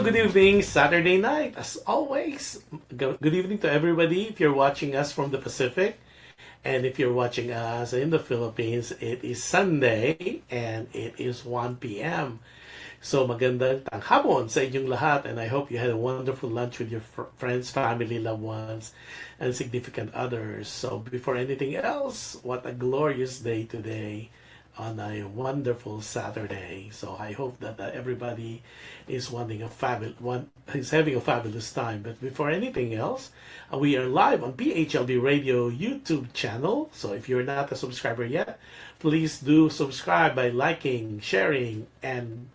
good evening, Saturday night. As always, good evening to everybody. If you're watching us from the Pacific, and if you're watching us in the Philippines, it is Sunday and it is 1 p.m. So magandang tanghapon sa inyong lahat, and I hope you had a wonderful lunch with your friends, family, loved ones, and significant others. So before anything else, what a glorious day today on a wonderful Saturday. So I hope that everybody is is having a fabulous time. But before anything else, we are live on PHLB Radio YouTube channel. So if you're not a subscriber yet, please do subscribe by liking, sharing, and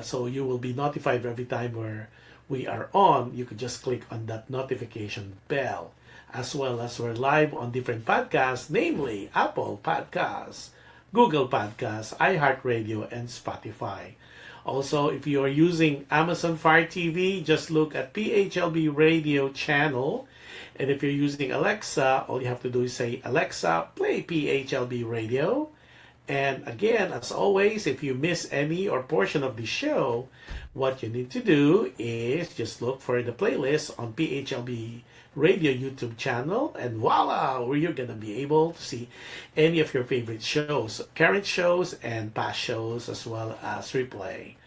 so you will be notified every time where we are on. You could just click on that notification bell. As well as we're live on different podcasts, namely Apple Podcasts, Google Podcasts, iHeartRadio, and Spotify. Also, if you are using Amazon Fire TV, just look at PHLB Radio channel. And if you're using Alexa, all you have to do is say, Alexa, play PHLB Radio. And again, as always, if you miss any or portion of the show, what you need to do is just look for the playlist on PHLB Radio YouTube channel, and voila, where you're gonna be able to see any of your favorite shows, current shows and past shows, as well as replay.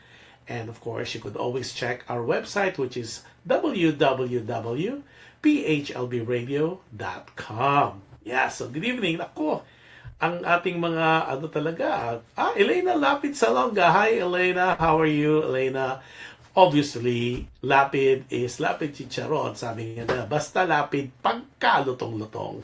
And of course, you could always check our website, which is www.phlbradio.com. Yeah, so good evening. Ako, ang ating mga talaga. Elena Lapid Salonga. Hi, Elena. How are you, Elena? Obviously, lapid is lapid chicharon. Sabi nga na, basta lapid pagkalutong-lutong.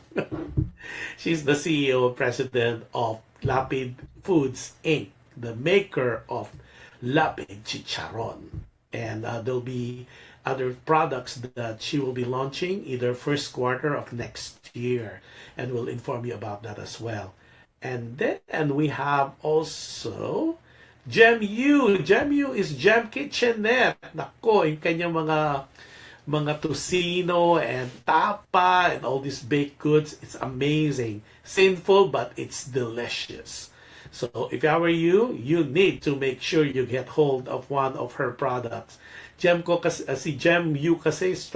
She's the CEO and president of Lapid Foods, Inc., the maker of lapid chicharon. And there'll be other products that she will be launching either first quarter of next year. And we'll inform you about that as well. And then we have also Gem U. Gem U is Gem Kitchenette. Nako, yung kanyang mga tocino and tapa and all these baked goods. It's amazing. Sinful, but it's delicious. So if I were you, you need to make sure you get hold of one of her products. Si Gem U kasi is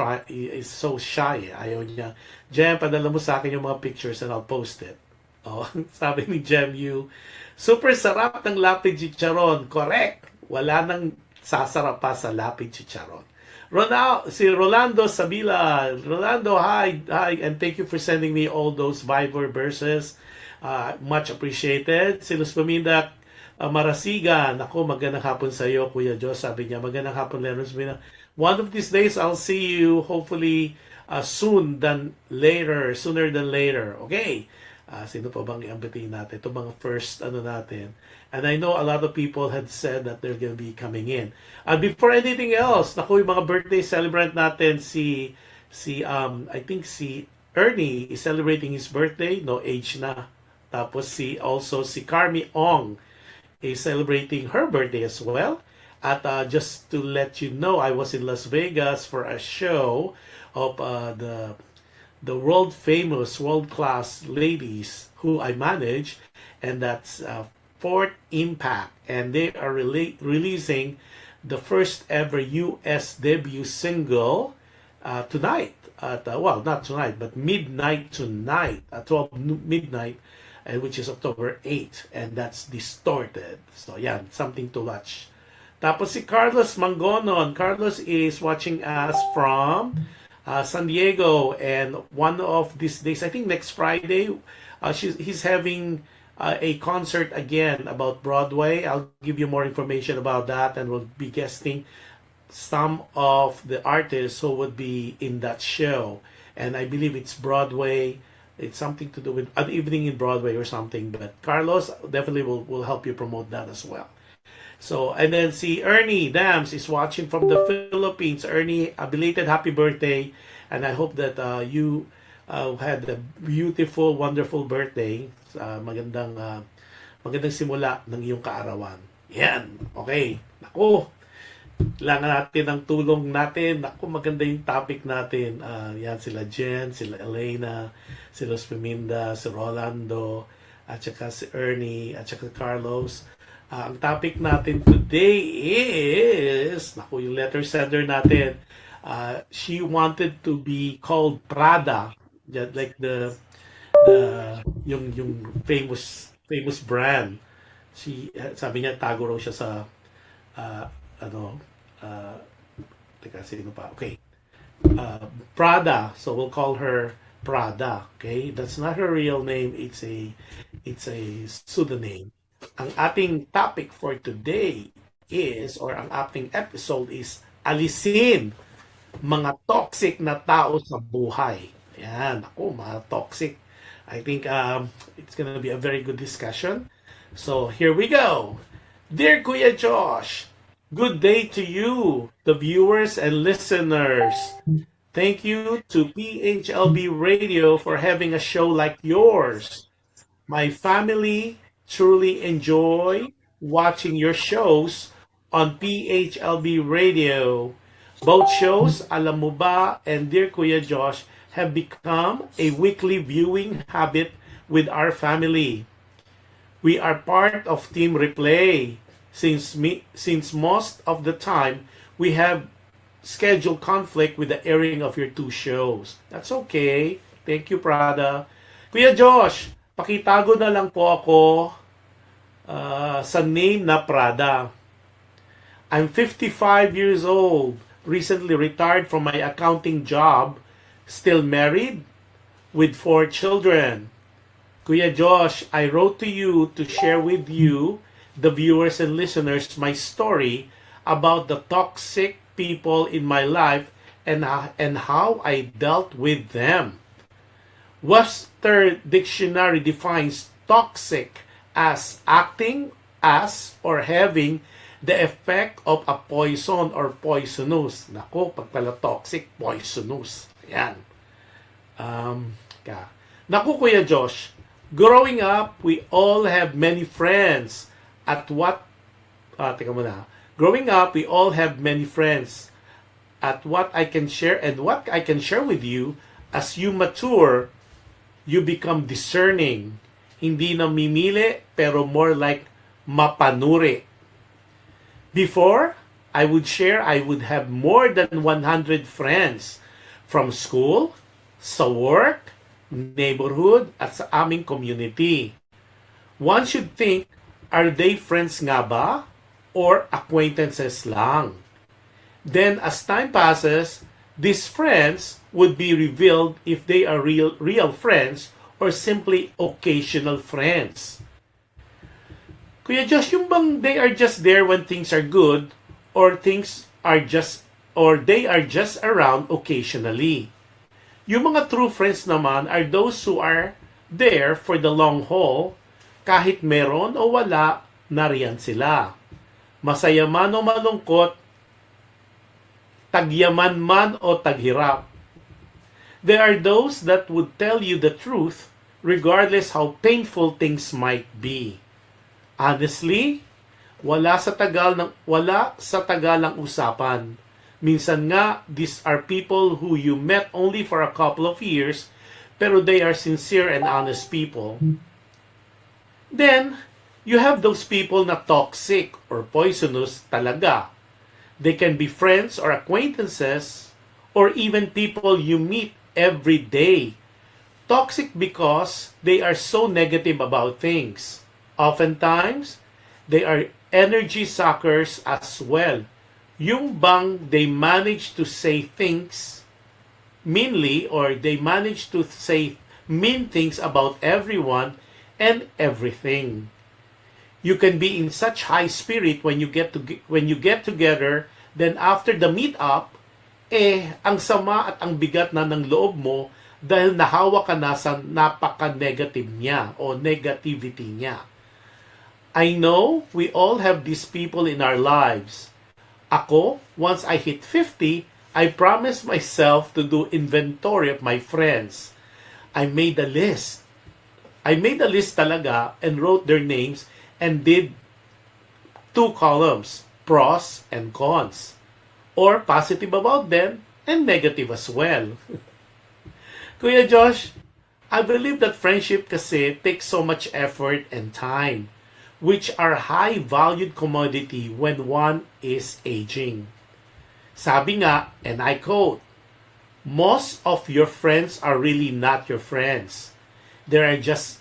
so shy. Ayaw niya. Gem, padala mo sa akin yung mga pictures and I'll post it. Oh, sabi ni Gem U, super sarap ng lapid chicharon. Correct. Wala nang sasarap pa sa lapid chicharon. Si Rolando Sabila. Rolando, hi, and thank you for sending me all those Viber verses. Much appreciated. Si Luz Paminda Marasigan. Ako, magandang hapon sa iyo, Kuya Diyos. Sabi niya, magandang hapon, Luz Paminda. One of these days, I'll see you hopefully sooner than later. Okay. Sino pa bang i-ambitin natin? Ito mga first natin. And I know a lot of people had said that they're gonna be coming in. Before anything else, naku, yung mga birthday celebrant natin, I think si Ernie is celebrating his birthday, no age na. Tapos si Carmi Ong is celebrating her birthday as well. At just to let you know, I was in Las Vegas for a show of the world-famous, world-class ladies who I manage, and that's Fort Impact. And they are releasing the first ever U.S. debut single tonight. Not tonight, but midnight tonight, at 12 midnight, which is October 8. And that's Distorted. So yeah, something to watch. Tapos si Carlos Mangonon. Carlos is watching us from San Diego, and one of these days, I think next Friday, he's having a concert again about Broadway. I'll give you more information about that, and we'll be guesting some of the artists who would be in that show. And I believe it's Broadway. It's something to do with an evening in Broadway or something. But Carlos definitely will help you promote that as well. So, and then si Ernie Dams is watching from the Philippines. Ernie, a belated happy birthday. And I hope that you had a beautiful, wonderful birthday. Magandang simula ng iyong kaarawan. Yan. Okay. Naku. Kailangan natin ng tulong natin. Naku, maganda yung topic natin. Yan, sila Jen, sila Elena, si Luz Piminda, si Rolando, at saka si Ernie, at saka Carlos. Ang topic natin today is, naku, yung letter sender natin, she wanted to be called Prada, just like the yung famous brand. Sabi niya tago raw siya sa uh, ano uh, teka sino pa, okay, uh, Prada. So we'll call her Prada. Okay, that's not her real name. It's a pseudonym. Ang ating topic for today is, or ang ating episode is, Alisin, mga toxic na tao sa buhay. Ayan, ako, mga toxic. I think it's gonna be a very good discussion. So here we go. Dear Kuya Josh, good day to you, the viewers and listeners. Thank you to PHLB Radio for having a show like yours. My family truly enjoy watching your shows on PHLB Radio. Both shows, Alam Mo Ba and Dear Kuya Josh, have become a weekly viewing habit with our family. We are part of Team Replay since most of the time we have schedule conflict with the airing of your two shows. That's okay. Thank you, Prada. Kuya Josh, pakitago na lang po ako sa name na Prada. I'm 55 years old, recently retired from my accounting job, still married, with 4 children. Kuya Josh, I wrote to you to share with you, the viewers and listeners, my story about the toxic people in my life and how I dealt with them. Webster Dictionary defines toxic as acting as or having the effect of a poison or poisonous. Nako, pag pala toxic, poisonous. Ayan. Naku, Kuya Josh, growing up, we all have many friends. Growing up, we all have many friends. At what I can share and what I can share with you, as you mature, you become discerning. Hindi namimili, pero more like mapanuri. Before, I would have more than 100 friends from school, sa work, neighborhood, at sa aming community. One should think, are they friends nga ba? Or acquaintances lang? Then, as time passes, these friends would be revealed if they are real friends or simply occasional friends. Kuya Josh, yung bang they are just there when things are good or they are just around occasionally? Yung mga true friends naman are those who are there for the long haul, kahit meron o wala, nariyan sila. Masaya man o malungkot, tagyaman man o taghirap. There are those that would tell you the truth regardless how painful things might be. Honestly, wala sa tagalang usapan. Minsan nga, these are people who you met only for a couple of years, pero they are sincere and honest people. Then, you have those people na toxic or poisonous talaga. They can be friends or acquaintances, or even people you meet every day. Toxic because they are so negative about things. Oftentimes, they are energy suckers as well. Yung bang they manage to say things meanly, or they manage to say mean things about everyone and everything. You can be in such high spirit when you get together, then after the meet up, ang sama at ang bigat na ng loob mo dahil nahawa ka na sa napaka-negative niya o negativity niya. I know we all have these people in our lives. Ako, once I hit 50, I promised myself to do inventory of my friends. I made a list talaga and wrote their names and did 2 columns, pros and cons, or positive about them and negative as well. Kuya Josh, I believe that friendship kasi takes so much effort and time. which are high-valued commodity when one is aging. Sabi nga, and I quote, most of your friends are really not your friends. They are just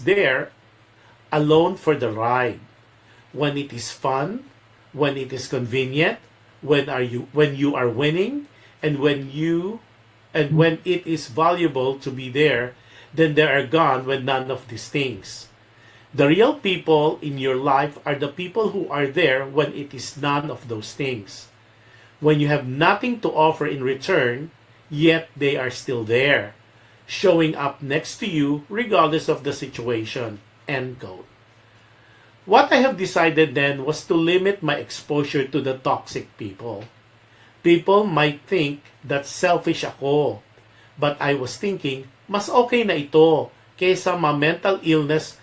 there alone for the ride. When it is fun, when it is convenient, when you are winning, and when it is valuable to be there, then they are gone when none of these things. The real people in your life are the people who are there when it is none of those things. When you have nothing to offer in return, yet they are still there, showing up next to you regardless of the situation. End quote. What I have decided then was to limit my exposure to the toxic people. People might think that selfish ako, but I was thinking, mas okay na ito kaysa ma-mental illness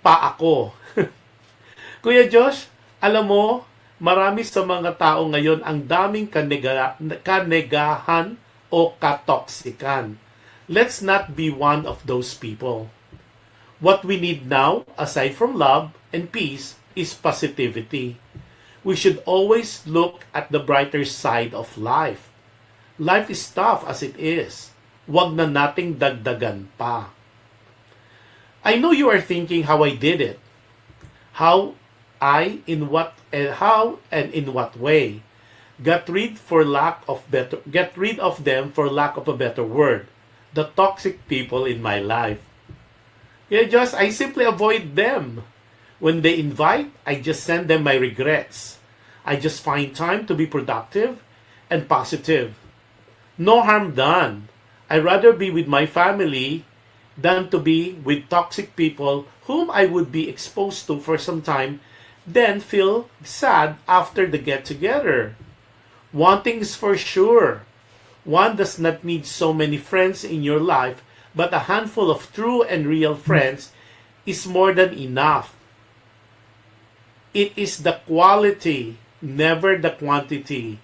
pa ako. Kuya Josh, alam mo, marami sa mga tao ngayon ang daming kanegahan o katoksikan. Let's not be one of those people. What we need now, aside from love and peace, is positivity. We should always look at the brighter side of life. Life is tough as it is. Wag na nating dagdagan pa. I know you are thinking how I did it. How in what way. Get rid of them for lack of a better word. The toxic people in my life. I simply avoid them. When they invite, I just send them my regrets. I just find time to be productive and positive. No harm done. I'd rather be with my family than to be with toxic people whom I would be exposed to for some time, then feel sad after the get-together. One thing is for sure. One does not need so many friends in your life, but a handful of true and real friends is more than enough. It is the quality, never the quantity.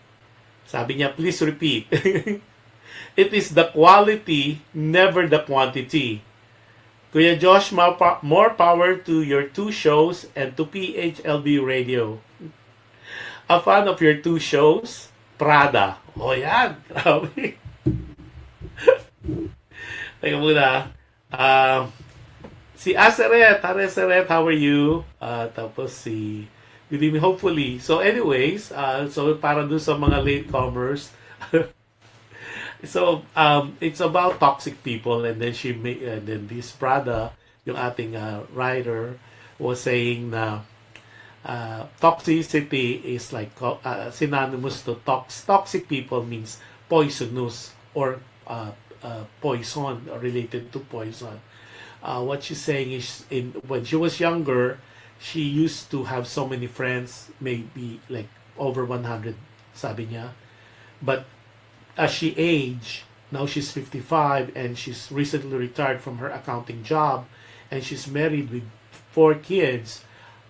Sabi niya, please repeat. It is the quality, never the quantity. Kuya Josh, more power to your two shows and to PHLB Radio. A fan of your two shows, Prada. O yan, grabe. Teka muna. Si Aseret, how are you? Tapos good evening, hopefully. So anyways, so para dun sa mga latecomers, so it's about toxic people, and then this Prada, yung ating writer, was saying na toxicity is like synonymous to toxic people means poisonous or poison, or related to poison. What she's saying is, when she was younger, she used to have so many friends, maybe like over 100, sabi niya. But as she aged, now she's 55 and she's recently retired from her accounting job, and she's married with 4 kids.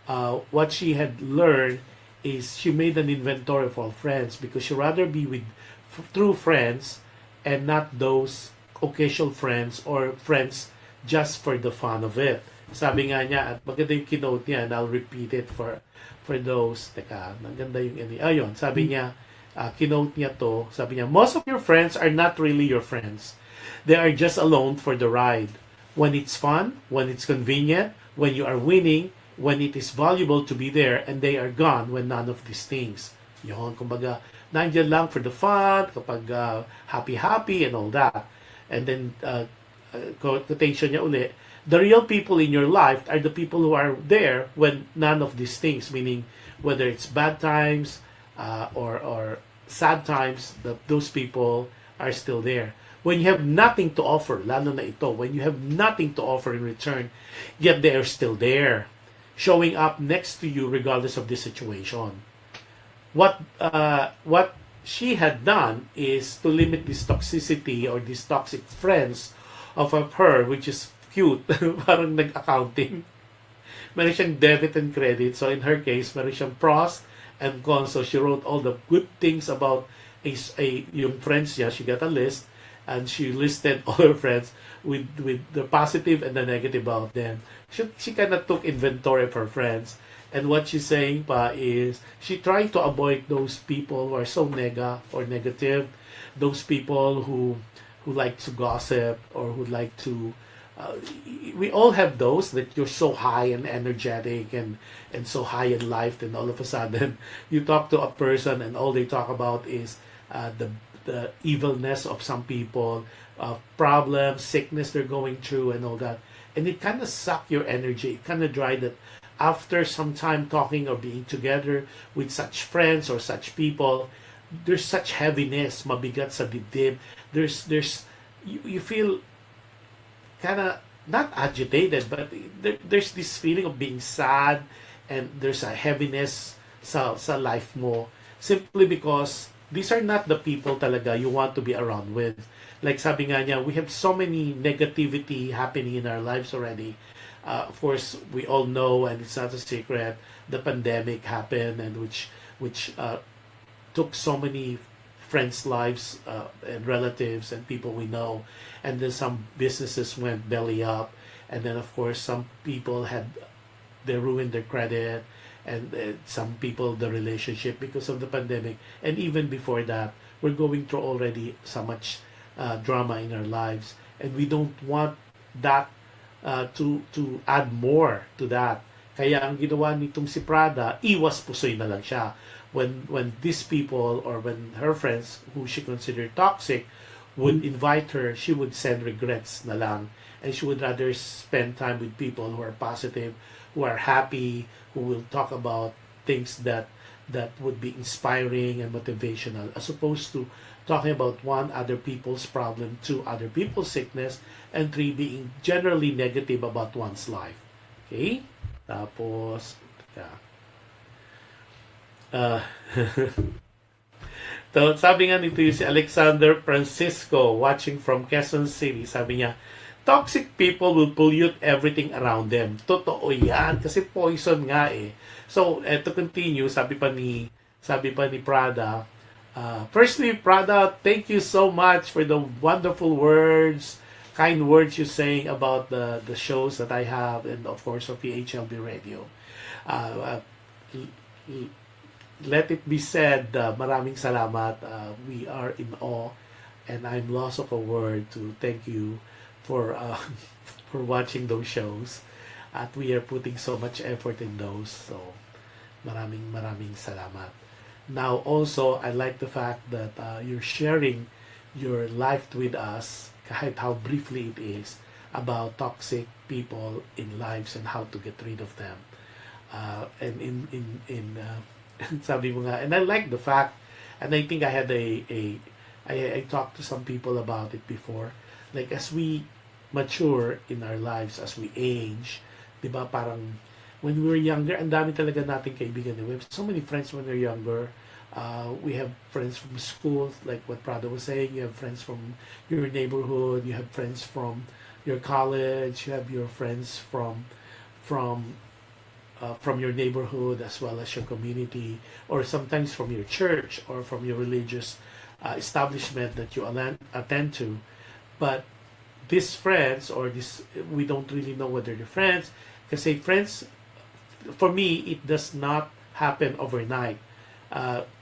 What she had learned is she made an inventory of all friends, because she'd rather be with true friends and not those occasional friends or friends just for the fun of it. Sabi nga niya, at maganda yung keynote niya, and I'll repeat it for those. Teka, maganda yung ayun, sabi niya, keynote niya to, sabi niya, most of your friends are not really your friends. They are just alone for the ride. When it's fun, when it's convenient, when you are winning, when it is valuable to be there, and they are gone when none of these things. Yun, kumbaga, nandiyan lang for the fun, kapag happy and all that. And then, quotation niya uli, the real people in your life are the people who are there when none of these things, meaning whether it's bad times or sad times, those people are still there. When you have nothing to offer, lalo na ito, when you have nothing to offer in return, yet they are still there, showing up next to you regardless of the situation. What she had done is to limit this toxicity or these toxic friends of her, which is cute, parang nag-accounting. Meron siyang debit and credit. So in her case, meron siyang pros and cons. So she wrote all the good things about yung friends niya. She got a list. and she listed all her friends with the positive and the negative about them. She kind of took inventory of her friends. And what she's saying pa is she tried to avoid those people who are so negative, those people who like to gossip or who like to uh, we all have those that you're so high and energetic and so high in life, then all of a sudden you talk to a person and all they talk about is the evilness of some people, problems, sickness they're going through, and all that. And it kind of suck your energy. It kind of dry that after some time talking or being together with such friends or such people, there's such heaviness, mabigat sa dibdib. You feel kind of not agitated, but there's this feeling of being sad, and there's a heaviness sa life mo simply because these are not the people talaga you want to be around with. Like sabi nga niya, we have so many negativity happening in our lives already. Of course, we all know, and it's not a secret, the pandemic happened, and which took so many friends' lives and relatives and people we know, and then some businesses went belly up, and then of course some people they ruined their credit, and some people the relationship because of the pandemic, and even before that, we're going through already so much drama in our lives, and we don't want that to add more to that. Kaya ang ginawa nitong si Prada, iwas pusoy na lang siya. When these people or when her friends who she considered toxic would invite her, she would send regrets na lang. And she would rather spend time with people who are positive, who are happy, who will talk about things that would be inspiring and motivational, as opposed to talking about one, other people's problem, two, other people's sickness, and three, being generally negative about one's life. Okay? Tapos, yeah. Uh, so, sabi nga nito yung si Alexander Francisco watching from Quezon City. Sabi niya, toxic people will pollute everything around them. Totoo yan. Kasi poison nga eh. So, to continue, sabi pa ni Prada, firstly, Prada, thank you so much for the wonderful words, kind words you're saying about the shows that I have, and of course of PHLB Radio. Let it be said, maraming salamat. We are in awe, and I'm lost of a word to thank you for for watching those shows. At we are putting so much effort in those. So, maraming salamat. Now, also, I like the fact that you're sharing your life with us, kahit how briefly it is, about toxic people in lives and how to get rid of them. And sabi mo nga, and I like the fact, and I think I had I talked to some people about it before, like as we mature in our lives, as we age, di ba, parang when we were younger, ang dami talaga nating kaibigan. We have so many friends when we're younger. We have friends from school, like what Prada was saying. You have friends from your neighborhood. You have friends from your college. You have your friends from your neighborhood as well as your community, or sometimes from your church or from your religious establishment that you attend to. But these friends, or this, we don't really know whether they're friends. Kasi friends, for me, it does not happen overnight.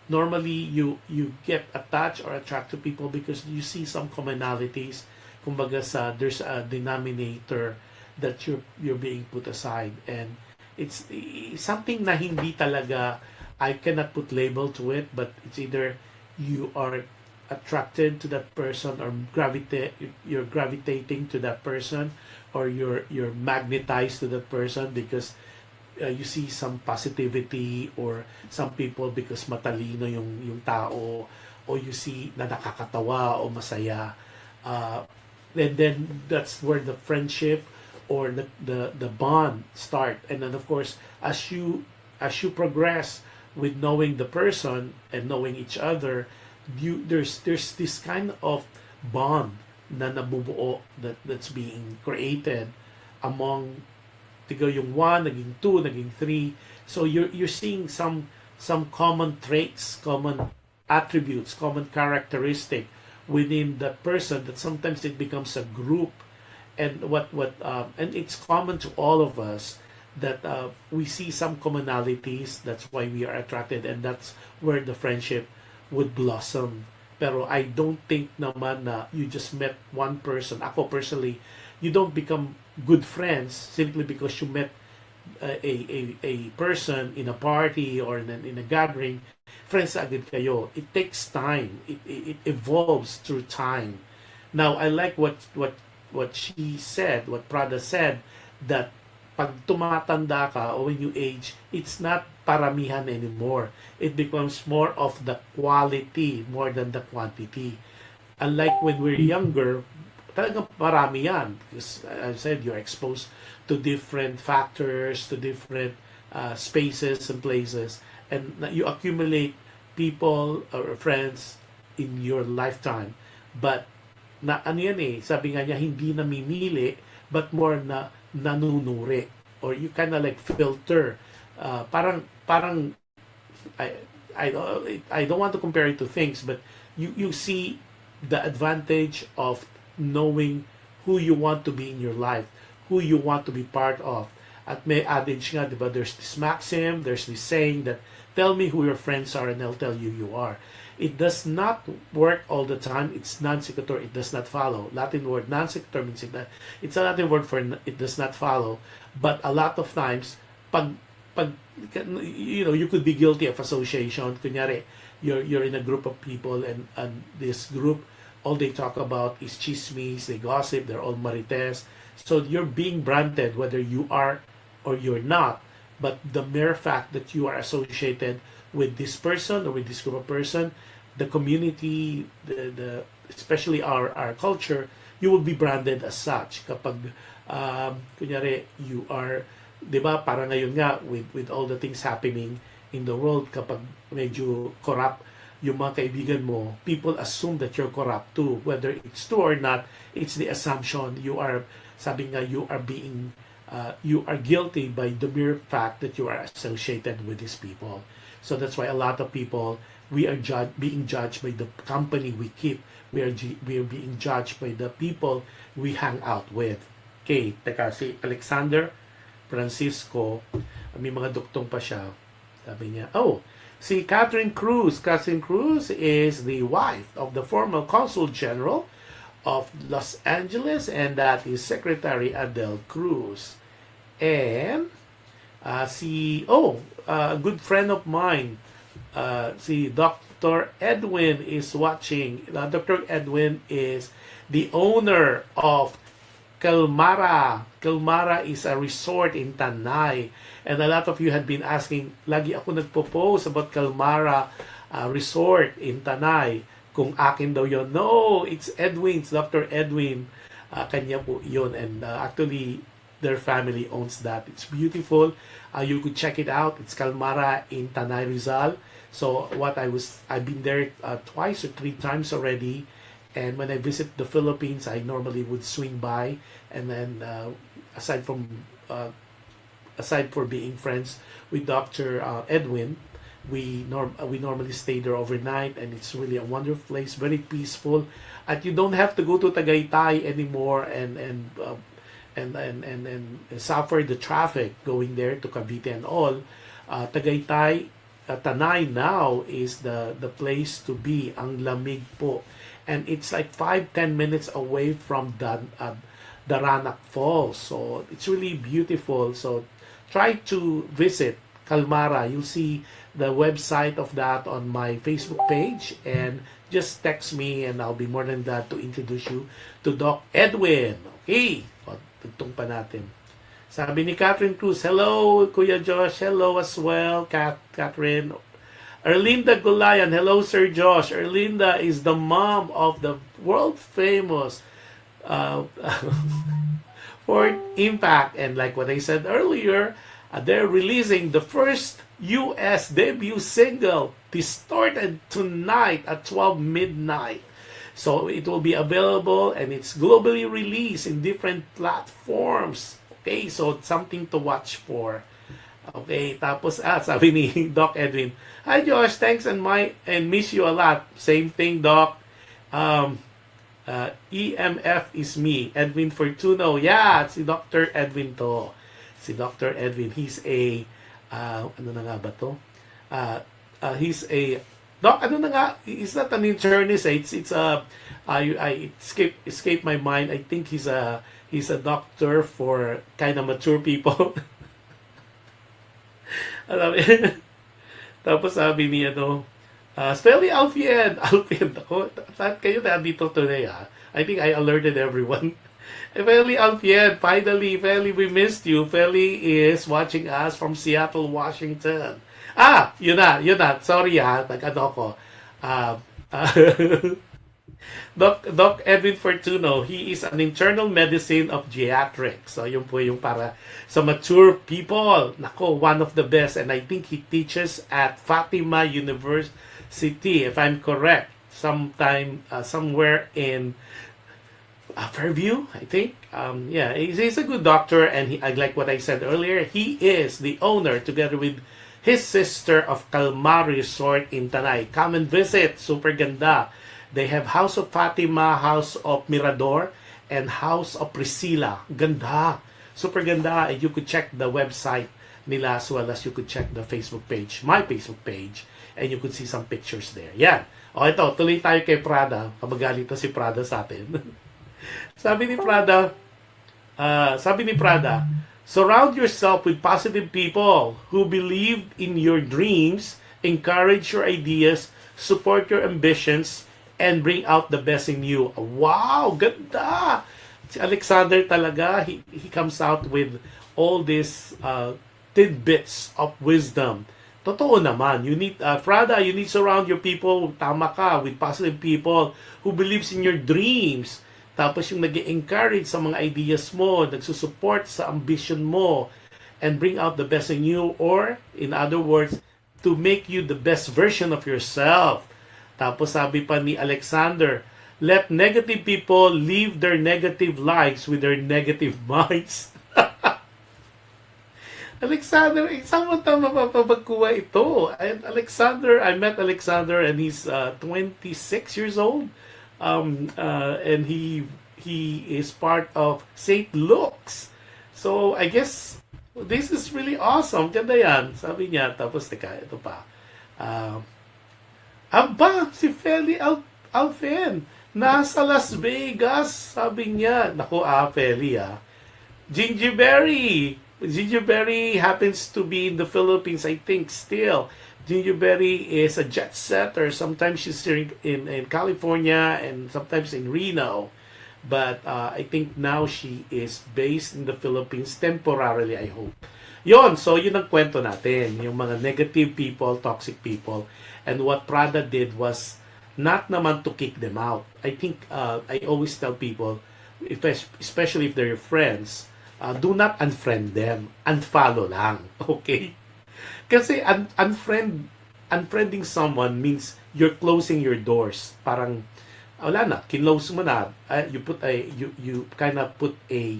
Normally, you get attached or attracted to people because you see some commonalities. Kumbaga there's a denominator that you're being put aside, and it's something na hindi talaga, I cannot put label to it, but it's either you are attracted to that person, or you're gravitating to that person, or you're magnetized to that person because you see some positivity, or some people because matalino yung tao, or you see na nakakatawa o masaya, and then that's where the friendship or the bond start. And then of course, as you progress with knowing the person and knowing each other, there's this kind of bond na nabubuo that's being created among tigo yung 1, naging 2, naging 3. So you're seeing some common traits, common attributes, common characteristic within that person that sometimes it becomes a group. And and it's common to all of us that we see some commonalities. That's why we are attracted, and that's where the friendship would blossom. Pero I don't think naman na you just met one person. Ako personally, you don't become good friends simply because you met a person in a party or in a gathering. Friends agad kayo. It takes time. It evolves through time. Now, I like what she said, what Prada said, that pag tumatanda ka or when you age, it's not paramihan anymore. It becomes more of the quality more than the quantity. Unlike when we're younger, talagang marami yan. Because I said, you're exposed to different factors, to different spaces and places, and you accumulate people or friends in your lifetime. But na ano yan eh, sabi nga niya, hindi namimili, but more na nanunuri. Or you kind of like filter. Parang, I, I don't want to compare it to things, but you see the advantage of knowing who you want to be in your life, who you want to be part of. At may adage nga, diba, there's this maxim, there's this saying that, tell me who your friends are and I'll tell you you are. It does not work all the time. It's non sequitur. It does not follow. Latin word non sequitur means that it's a Latin word for it does not follow. But a lot of times, pag you could be guilty of association. Kunyari, you're in a group of people and this group, all they talk about is chismes. They gossip. They're all marites. So you're being branded whether you are or you're not. But the mere fact that you are associated with this person or with this group of person, the community, the especially our culture, you will be branded as such. Kapag kunyari you are, 'di ba? Para ngayon nga with all the things happening in the world, kapag medyo corrupt yung mga kaibigan mo, people assume that you're corrupt too. Whether it's true or not, it's the assumption. You are, sabi nga, you are being you are guilty by the mere fact that you are associated with these people. So that's why a lot of people, we are being judged by the company we keep. We are being judged by the people we hang out with. Okay, teka, si Alexander Francisco, may mga duktong pa siya. Sabi niya, si Catherine Cruz. Catherine Cruz is the wife of the former Consul General of Los Angeles, and that is Secretary Adele Cruz. And a good friend of mine, si Dr. Edwin is watching. Dr. Edwin is the owner of Calmara. Calmara is a resort in Tanay. And a lot of you had been asking, lagi ako nagpo-post about Calmara Resort in Tanay. Kung akin daw yon. No, it's Edwin's, Dr. Edwin. Kanya po yun. And actually, their family owns that. It's beautiful. You could check it out. It's Calmara in Tanay, Rizal. So I've been there twice or three times already. And when I visit the Philippines, I normally would swing by. And then aside for being friends with Dr. Edwin, we normally stay there overnight, and it's really a wonderful place, very peaceful. And you don't have to go to Tagaytay anymore and suffer the traffic going there to Cavite and all. Tagaytay, Tanay now is the place to be. Ang lamig po, and it's like 5-10 minutes away from Daranak Falls, so it's really beautiful. So try to visit Calmara. You'll see the website of that on my Facebook page, and just text me and I'll be more than glad to introduce you to Doc Edwin. Okay, tugtong pa natin. Sabi ni Catherine Cruz, hello Kuya Josh, hello as well Catherine. Erlinda Gulayan, hello Sir Josh. Erlinda is the mom of the world famous Fort Impact, and like what I said earlier, they're releasing the first US debut single, Distorted, tonight at 12 midnight. So it will be available and it's globally released in different platforms. Okay, so something to watch for. Okay, tapos sabi ni Doc Edwin, hi Josh, thanks and miss you a lot. Same thing, Doc. Um, EMF is me, Edwin Fortuno. Yeah, si Dr. Edwin to. Si Dr. Edwin, he's a, ano na nga ba to? He's a, doc, ano na nga, he's not an internist. It's a, I escape my mind. I think he's a doctor for kind of mature people. Alam mo, tapos sabi niya, no, Spelly Alfian. Alfian ako. Saan kayo nandito today, ha? I think I alerted everyone. Feli Alfian, finally, Feli, we missed you. Feli is watching us from Seattle, Washington. Yun na. Sorry, ha. Nag-ano ko. Uh, uh, Doc Edwin Fortuno, he is an internal medicine of geriatrics. So, yun po yung para sa mature people. Nako, one of the best. And I think he teaches at Fatima University, if I'm correct. Somewhere in Fairview, I think. Yeah, he's a good doctor. And I like what I said earlier. He is the owner, together with his sister, of Calmar Resort in Tanay. Come and visit. Super ganda. They have House of Fatima, House of Mirador, and House of Priscilla. Ganda. Super ganda. And you could check the website nila as well as you could check the Facebook page, my Facebook page, and you could see some pictures there. Yan. O ito, tuloy tayo kay Prada. Kamagalit na si Prada sa atin. Sabi ni Prada, surround yourself with positive people who believe in your dreams, encourage your ideas, support your ambitions, and bring out the best in you. Wow, ganda! Si Alexander talaga, he comes out with all these tidbits of wisdom. Totoo naman, you need, Prada, you need to surround your people, tama ka, with positive people who believes in your dreams. Tapos yung nag-encourage sa mga ideas mo, nagsusupport sa ambition mo, and bring out the best in you, or, in other words, to make you the best version of yourself. Tapos sabi pa ni Alexander, let negative people live their negative lives with their negative minds. Alexander, saan mo tama mapapagkuha ito? And Alexander, I met Alexander and he's 26 years old. And he is part of St. Luke's. So, I guess, this is really awesome. Ganda yan. Sabi niya, tapos, teka, ito pa. Si Feli Alfen, nasa Las Vegas, sabi niya. Naku, Feli, Gingerberry happens to be in the Philippines, I think, still. Gingerberry is a jet setter. Sometimes she's in California and sometimes in Reno. But I think now she is based in the Philippines temporarily, I hope. So yun ang kwento natin. Yung mga negative people, toxic people. And what Prada did was not naman to kick them out. I think, I always tell people, especially if they're your friends, do not unfriend them. Unfollow lang. Okay? Kasi unfriending someone means you're closing your doors. Parang wala na, kinlose mo na. You kind of put a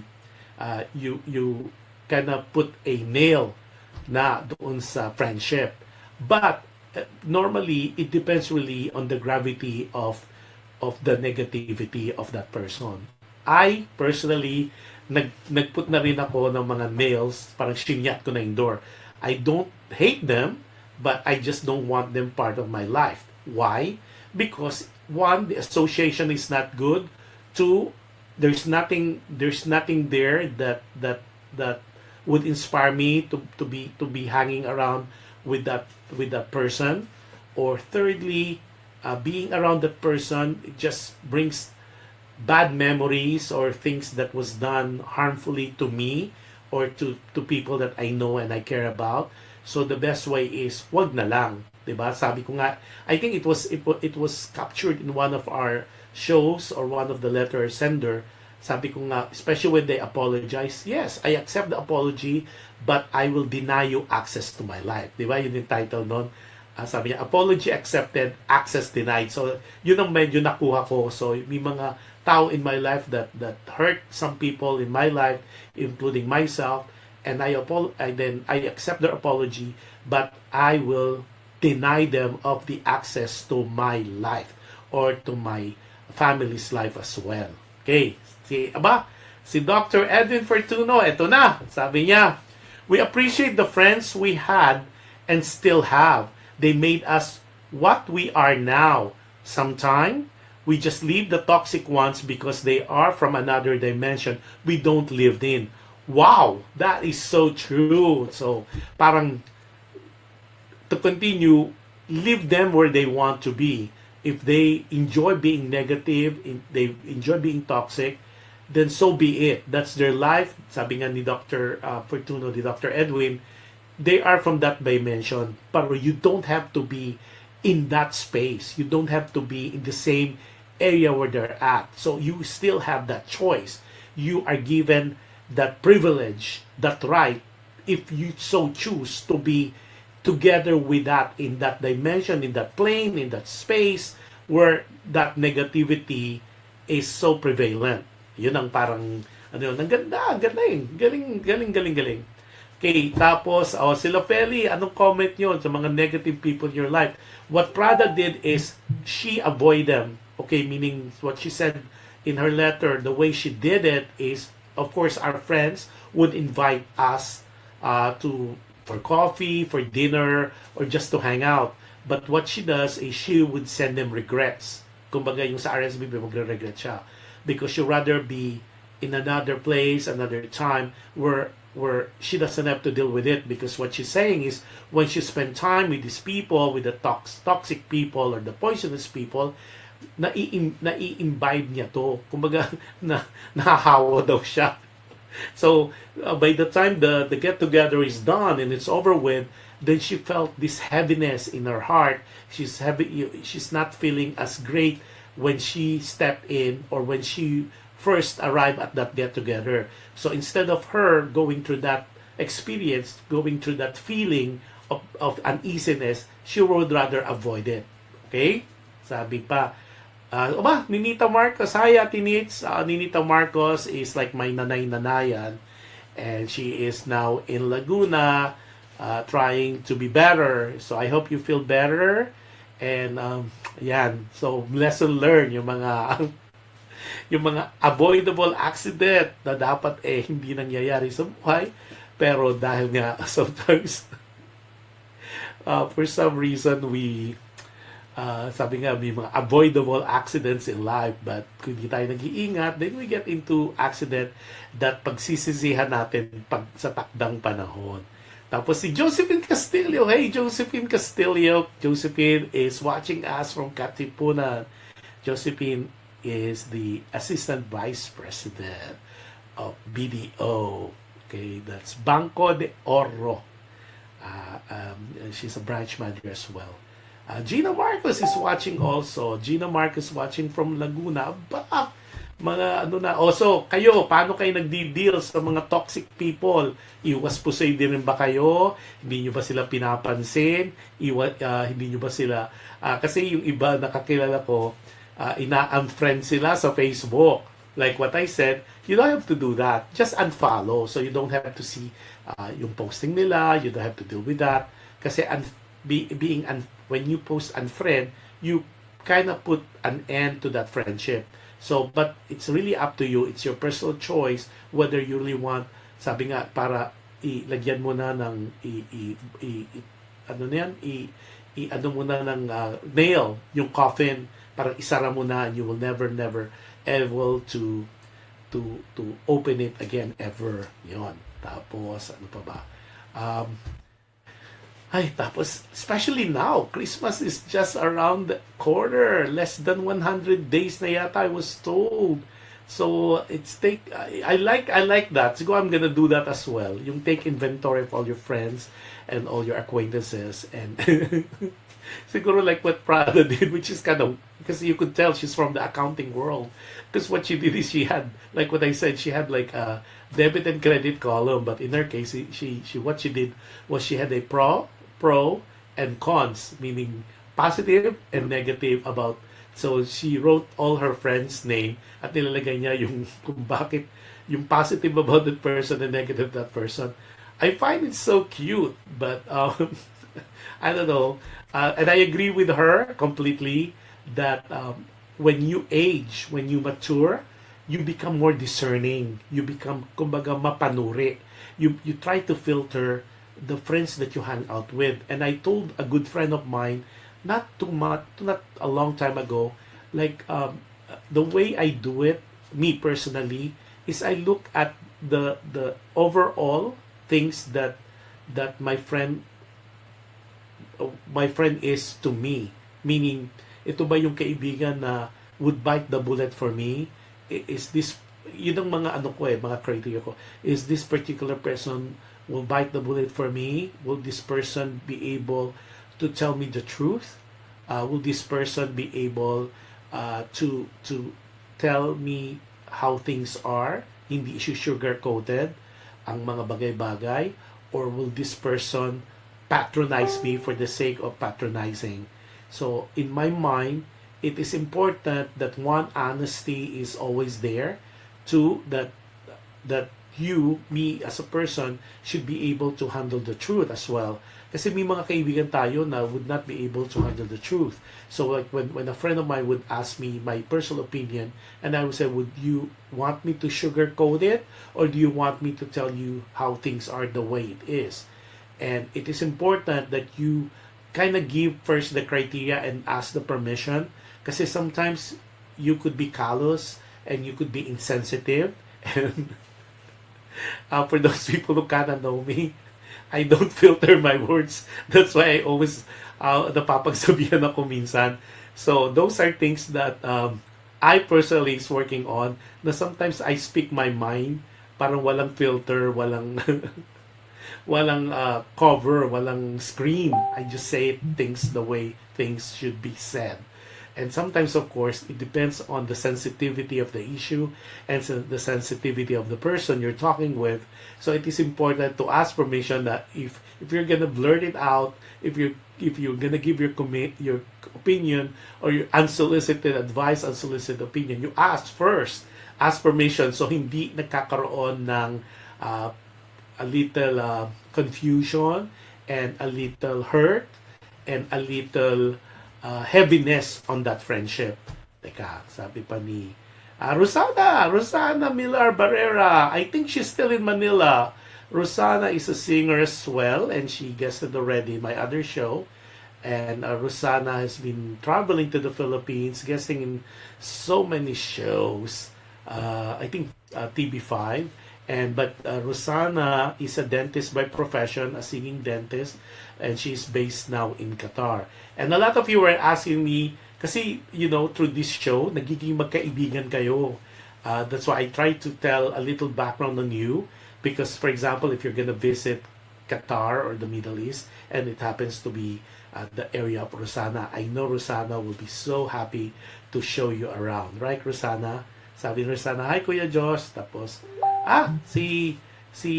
nail na doon sa friendship. But normally it depends really on the gravity of the negativity of that person. I personally nagput na rin ako ng mga nails, parang shinyat ko na yung door. I don't hate them, but I just don't want them part of my life. Why? Because one, the association is not good. Two, there's nothing there that would inspire me to be hanging around with that person. Or thirdly, being around that person, it just brings bad memories or things that was done harmfully to me or to people that I know and I care about. So the best way is wag na lang, 'di ba? Sabi ko nga, I think it was captured in one of our shows or one of the letter sender. Sabi ko nga, especially when they apologize, yes, I accept the apology, but I will deny you access to my life. 'Di ba? Yun yung title noon. Sabi niya, apology accepted, access denied. So, yun ang medyo nakuha ko. So, may mga tao in my life that hurt some people in my life, including myself, and I accept their apology, but I will deny them of the access to my life or to my family's life as well. Okay, si Dr. Edwin Fortuno, eto na, sabi niya, we appreciate the friends we had and still have. They made us what we are now. Sometimes, we just leave the toxic ones because they are from another dimension we don't live in. Wow, that is so true. So, parang to continue, leave them where they want to be. If they enjoy being negative, they enjoy being toxic, then so be it. That's their life. Sabi nga ni Dr. Fortuno, ni Dr. Edwin, they are from that dimension. Pero you don't have to be in that space. You don't have to be in the same area where they're at. So you still have that choice. You are given that privilege, that right, if you so choose to be together with that in that dimension, in that plane, in that space where that negativity is so prevalent. Yun ang parang, ano yun, ang ganda, galing, galing, galing, galing, galing. Okay, tapos, sila Feli, anong comment nyo sa mga negative people in your life? What Prada did is, she avoid them. Okay, meaning what she said in her letter, the way she did it is, of course, our friends would invite us for coffee, for dinner, or just to hang out. But what she does is she would send them regrets. Kumbaga yung sa RSVP, magre-regret siya. Because she'd rather be in another place, another time, where she doesn't have to deal with it. Because what she's saying is, when she spend time with these people, with the toxic people or the poisonous people, nai-imbibe niya to. Kumbaga, nahahawa daw siya. So, by the time the get-together is done and it's over with, then she felt this heaviness in her heart. She's not feeling as great when she stepped in or when she first arrived at that get-together. So, instead of her going through that experience, going through that feeling of uneasiness, she would rather avoid it. Okay? Sabi pa, Ninita Marcos, hi Ate Nits. Ninita Marcos is like my nanay-nanayan, and she is now in Laguna trying to be better. So I hope you feel better. And yan, so lesson learned, yung mga yung mga avoidable accident na dapat hindi nangyayari sa buhay, pero dahil nga sometimes for some reason sabi nga, may mga avoidable accidents in life, but kung hindi tayo nag-iingat, then we get into accident that pagsisisihan natin sa takdang panahon. Tapos si Josephine Castillo, hey Josephine Castillo, Josephine is watching us from Katipunan. Josephine is the Assistant Vice President of BDO. Okay, that's Banco de Oro. She's a branch manager as well. Gina Marcos is watching also. Gina Marcos watching from Laguna. Mga ano na. Also, kayo, paano kayo nagdi-deal sa mga toxic people? Iwas pusay din rin ba kayo? Hindi nyo ba sila pinapansin? Hindi nyo ba sila... kasi yung iba nakakilala ko, ina-unfriend sila sa Facebook. Like what I said, you don't have to do that. Just unfollow. So you don't have to see yung posting nila. You don't have to deal with that. Kasi when you post unfriend, you kind of put an end to that friendship. So, but it's really up to you. It's your personal choice whether you really want, sabi nga, para ilagyan mo na ng ano mo na ng nail, yung coffin, para isara mo na, and you will never able to open it again ever. Yon. Tapos, ano pa ba? Tapos, especially now, Christmas is just around the corner. Less than 100 days na yata, I was told. So, I like that. Siguro I'm gonna do that as well. Yung take inventory of all your friends and all your acquaintances. And siguro like what Prada did, which is kind of, because you could tell she's from the accounting world. Because what she did is she had, like what I said, she had like a debit and credit column. But in her case, what she did was she had a pro and cons, meaning positive and negative about. So she wrote all her friends' name at nilalagay niya yung kung bakit yung positive about that person and negative that person. I find it so cute, but I don't know. And I agree with her completely that when you age, when you mature, you become more discerning. You become, kumbaga, mapanuri. You try to filter the friends that you hang out with. And I told a good friend of mine, not a long time ago, like, the way I do it, me personally, is I look at the overall things that my friend is to me. Meaning, ito ba yung kaibigan na would bite the bullet for me? Is this, yun ang mga ano ko mga criteria ko. Is this particular person will bite the bullet for me? Will this person be able to tell me the truth? Will this person be able to tell me how things are? Hindi sugar-coated ang mga bagay-bagay? Or will this person patronize me for the sake of patronizing? So, in my mind, it is important that one, honesty is always there. Two, that you, me as a person, should be able to handle the truth as well. Kasi may mga kaibigan tayo na would not be able to handle the truth. So like when a friend of mine would ask me my personal opinion, and I would say, would you want me to sugarcoat it? Or do you want me to tell you how things are the way it is? And it is important that you kind of give first the criteria and ask the permission. Kasi sometimes you could be callous and you could be insensitive. And for those people who kind of know me, I don't filter my words. That's why I always napapagsabihan ako minsan. So those are things that I personally is working on. Na sometimes I speak my mind, parang walang filter, walang walang cover, walang screen. I just say things the way things should be said. And sometimes, of course, it depends on the sensitivity of the issue and the sensitivity of the person you're talking with. So it is important to ask permission that if you're gonna blurt it out, if you're gonna give your opinion or your unsolicited advice, unsolicited opinion, you ask first. Ask permission so hindi nagkakaroon ng a little confusion and a little hurt and a little heaviness on that friendship. Teka, sabi pa ni Rosana Millar Barrera. I think she's still in Manila. Rosana is a singer as well, and she guested already in my other show. And Rosana has been traveling to the Philippines, guesting in so many shows. I think TV5. But Rosana is a dentist by profession, a singing dentist, and she's based now in Qatar. And a lot of you were asking me, kasi, through this show, nagiging magkaibigan kayo. That's why I try to tell a little background on you. Because, for example, if you're gonna visit Qatar or the Middle East, and it happens to be the area of Rosana, I know Rosana will be so happy to show you around. Right, Rosana? Sabi ni Rosana, hi Kuya Josh. Tapos, si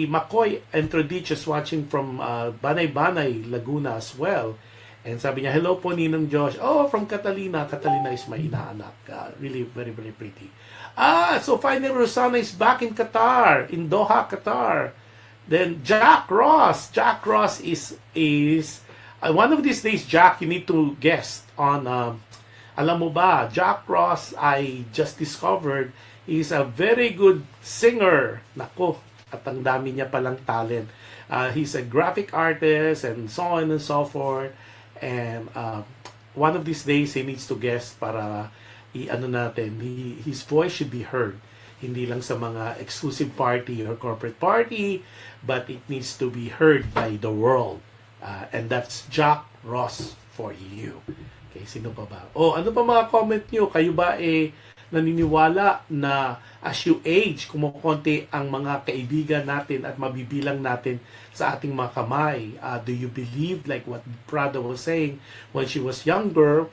McCoy Entrodic is watching from Banay-Banay, Laguna as well. And sabi niya, hello po Ninang Josh. Oh, from Catalina. Catalina is my inaanak. Really very, very pretty. So finally Rosana is back in Qatar, in Doha, Qatar. Then Jack Ross. Jack Ross is one of these days, Jack, you need to guest on, alam mo ba, Jack Ross, I just discovered, is a very good singer. Nako, at ang dami niya palang talent. He's a graphic artist and so on and so forth. And one of these days, he needs to guest para his voice should be heard. Hindi lang sa mga exclusive party or corporate party, but it needs to be heard by the world. And that's Jack Ross for you. Okay, sino pa ba? Ano pa mga comment nyo? Kayo ba naniniwala na as you age, kumukonti ang mga kaibigan natin at mabibilang natin sa ating mga kamay? Do you believe, like what Prada was saying, when she was younger,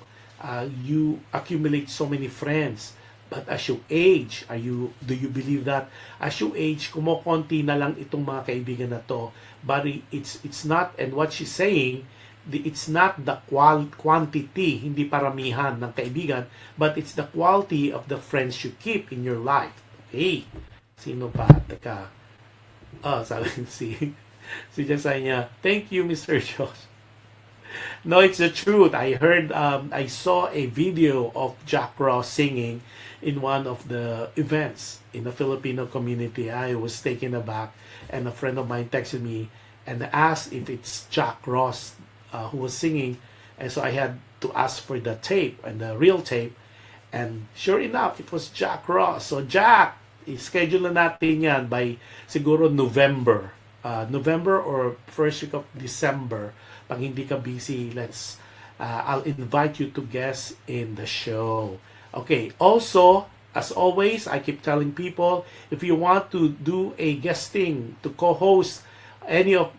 you accumulate so many friends. But as you age, do you believe that as you age, kumukonti na lang itong mga kaibigan na to? But it's not, and what she's saying, it's not the quantity, hindi paramihan ng kaibigan, but it's the quality of the friends you keep in your life. Okay. Sino pa? Teka. Sabi si Jasay niya, thank you, Mr. Josh. No, it's the truth. I saw a video of Jack Ross singing in one of the events in the Filipino community. I was taken aback, and a friend of mine texted me and asked if it's Jack Ross who was singing, and so I had to ask for the tape and the real tape, and sure enough, it was Jack Ross. So Jack, schedule na natin yan by siguro November. November or first week of December. Pag hindi ka busy, I'll invite you to guest in the show. Okay, also, as always, I keep telling people, if you want to do a guesting to co-host any of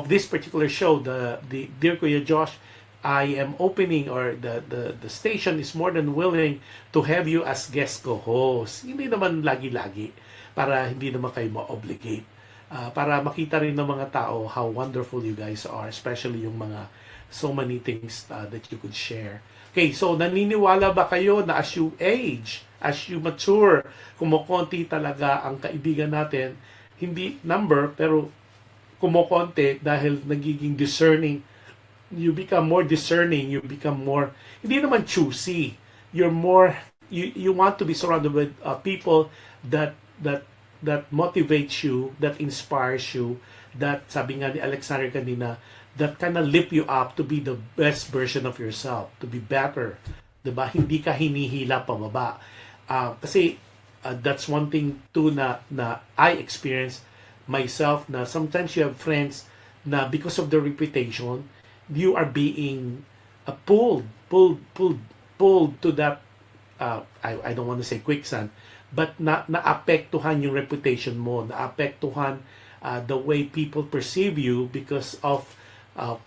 this particular show, the Dear Kuya Josh, I am opening, or the station is more than willing to have you as guest co-host. Hindi naman lagi-lagi, para hindi naman kayo ma-obligate. Para makita rin ng mga tao how wonderful you guys are, especially yung mga so many things that you could share. Okay, so naniniwala ba kayo na as you age, as you mature, kumukonti talaga ang kaibigan natin, hindi number, pero kumukonti dahil nagiging discerning. You become more discerning, you become more, hindi naman choosy. You're more, you want to be surrounded with people that motivates you, that inspires you, that, sabi nga ni Alexander kanina, that kind of lift you up to be the best version of yourself, to be better. Diba? Hindi ka hinihila pababa. Kasi that's one thing too na I experience myself, na sometimes you have friends na because of their reputation, you are being pulled to that, I don't want to say quicksand, but naapektuhan yung reputation mo, naapektuhan the way people perceive you because of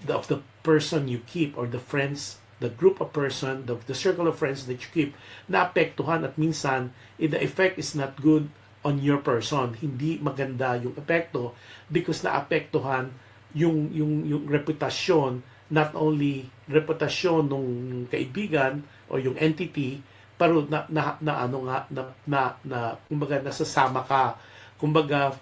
the person you keep, or the friends, the group of person, the circle of friends that you keep, naapektuhan, at minsan the effect is not good on your person. Hindi maganda yung epekto because naapektuhan yung reputasyon, not only reputasyon ng kaibigan o yung entity, pero kumbaga nasasama ka. Kumbaga,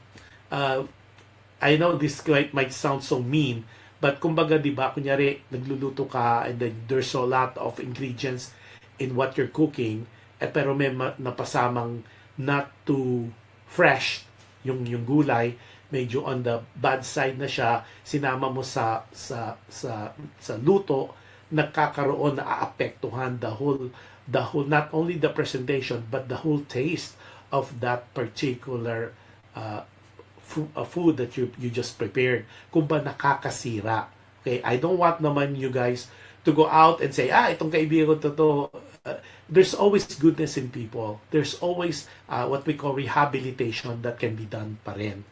I know this might sound so mean, but kumbaga, di ba, kunyari, nagluluto ka and then there's a lot of ingredients in what you're cooking, pero may napasamang not too fresh yung gulay, medyo on the bad side na siya, sinama mo sa luto, nagkakaroon, naaapektuhan the whole, not only the presentation but the whole taste of that particular food that you just prepared. Kung ba nakakasira. Okay, I don't want naman you guys to go out and say, itong kaibigan ko to. There's always goodness in people. There's always what we call rehabilitation that can be done pa rin.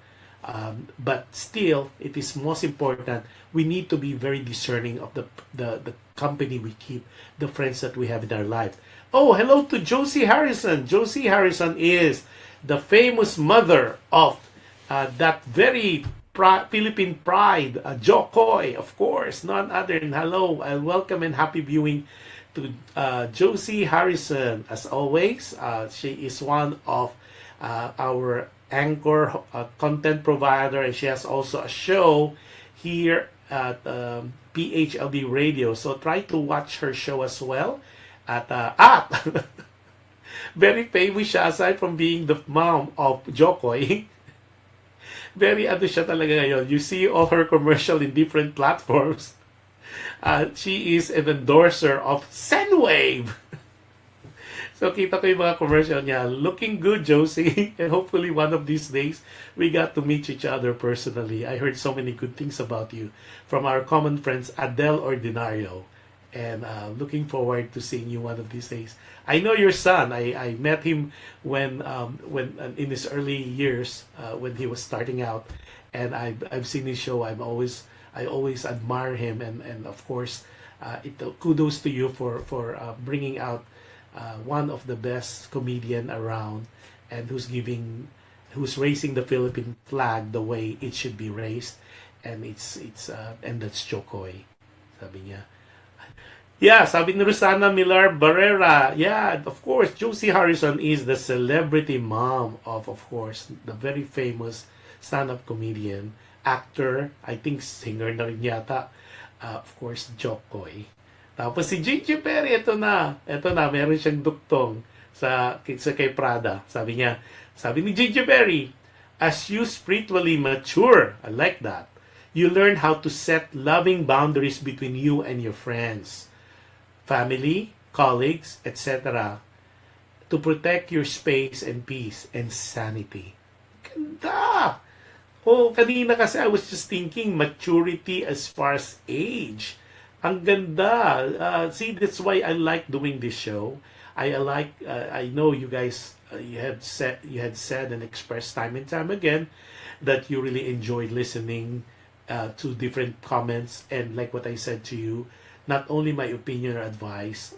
But still, it is most important, we need to be very discerning of the company we keep, the friends that we have in our life. Oh, hello to Josie Harrison. Josie Harrison is the famous mother of that very Philippine pride, Jokoy, of course, none other than hello, welcome and happy viewing to Josie Harrison. As always, she is one of our anchor content provider, and she has also a show here at PHLB Radio. So try to watch her show as well at very famous siya, aside from being the mom of Jokoy. Very siya talaga ngayon. You see all her commercial in different platforms. She is an endorser of Sendwave. So kita ko yung mga commercial niya. Looking good, Josie. And hopefully one of these days, we got to meet each other personally. I heard so many good things about you from our common friends, Adele Ordinario. And looking forward to seeing you one of these days. I know your son. I met him when in his early years, when he was starting out. And I've seen his show. I always admire him. And of course, kudos to you for bringing out one of the best comedian around, and who's raising the Philippine flag the way it should be raised, and and that's Jokoy, sabi niya. Yeah, sabi ni Rosana Millar Barrera. Yeah, of course, Josie Harrison is the celebrity mom of course, the very famous stand-up comedian, actor, I think singer na rin yata, Of course, Jokoy. Tapos si Gigi Perry, ito na, meron siyang duktong sa kay Prada. Sabi ni Gigi Perry, as you spiritually mature, I like that, you learn how to set loving boundaries between you and your friends, family, colleagues, etc. to protect your space and peace and sanity. Ganda! Oh, kanina kasi I was just thinking maturity as far as age. Ang ganda. See, that's why I like doing this show. I know you guys, you had said and expressed time and time again that you really enjoyed listening to different comments, and like what I said to you, not only my opinion or advice,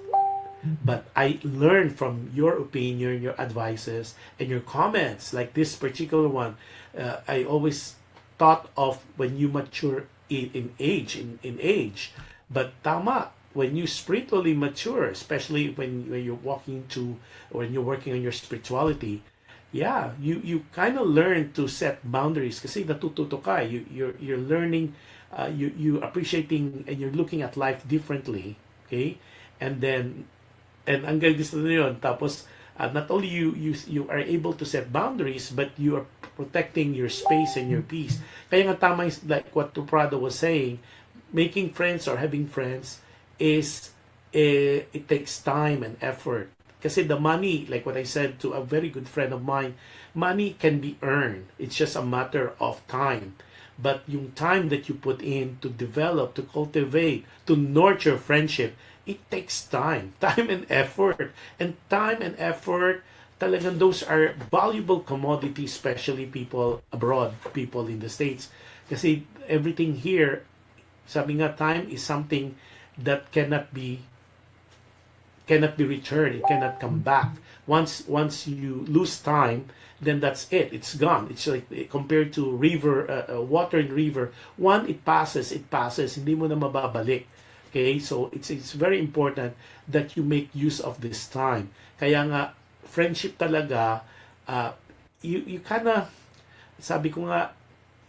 but I learn from your opinion, your advices, and your comments. Like this particular one, I always thought of when you mature in age, in age. But tama, when you spiritually mature, especially when you're walking to, or when you're working on your spirituality, yeah, you kind of learn to set boundaries kasi natututo ka. You're learning, you appreciating, and you're looking at life differently. Okay, and then and ang gusto na yun. Tapos, not only you are able to set boundaries, but you are protecting your space and your peace. Kaya nga tama is like what Prado was saying, making friends or having friends is, it takes time and effort. Kasi the money, like what I said to a very good friend of mine, money can be earned. It's just a matter of time. But yung time that you put in to develop, to cultivate, to nurture friendship, it takes time and effort. And time and effort, talagang those are valuable commodities, especially people abroad, people in the States. Kasi everything here, sabi nga, time is something that cannot be returned. It cannot come back. Once you lose time, then that's it. It's gone. It's like compared to river, water in river. One, it passes. Hindi mo na mababalik. Okay, so it's very important that you make use of this time. Kaya nga, friendship talaga, you kind of, sabi ko nga,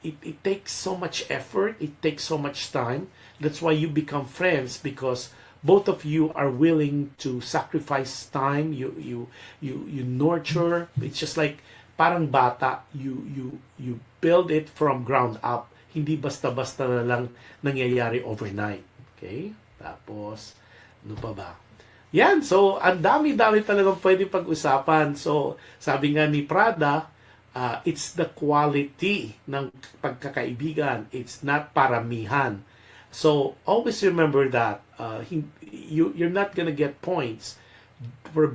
it takes so much effort, it takes so much time. That's why you become friends, because both of you are willing to sacrifice time. You nurture. It's just like parang bata. You build it from ground up. Hindi basta-basta na lang nangyayari overnight. Okay? Tapos, ano pa ba? Yan, so, ang dami-dami talagang pwede pag-usapan. So, sabi nga ni Prada, it's the quality ng pagkakaibigan. It's not paramihan. So, always remember that. You're not gonna get points for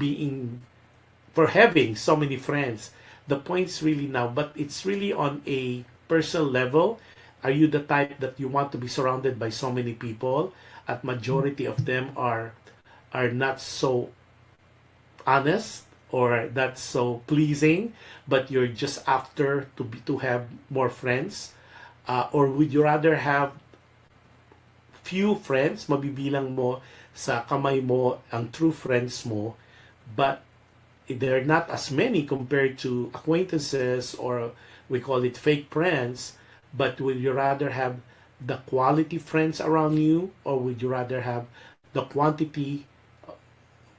having so many friends. The points really now, but it's really on a personal level. Are you the type that you want to be surrounded by so many people, at majority of them are not so honest or not so pleasing, but you're just after to have more friends, or would you rather have few friends, mabibilang mo sa kamay mo ang true friends mo, but they're not as many compared to acquaintances, or we call it fake friends. But would you rather have the quality friends around you, or would you rather have the quantity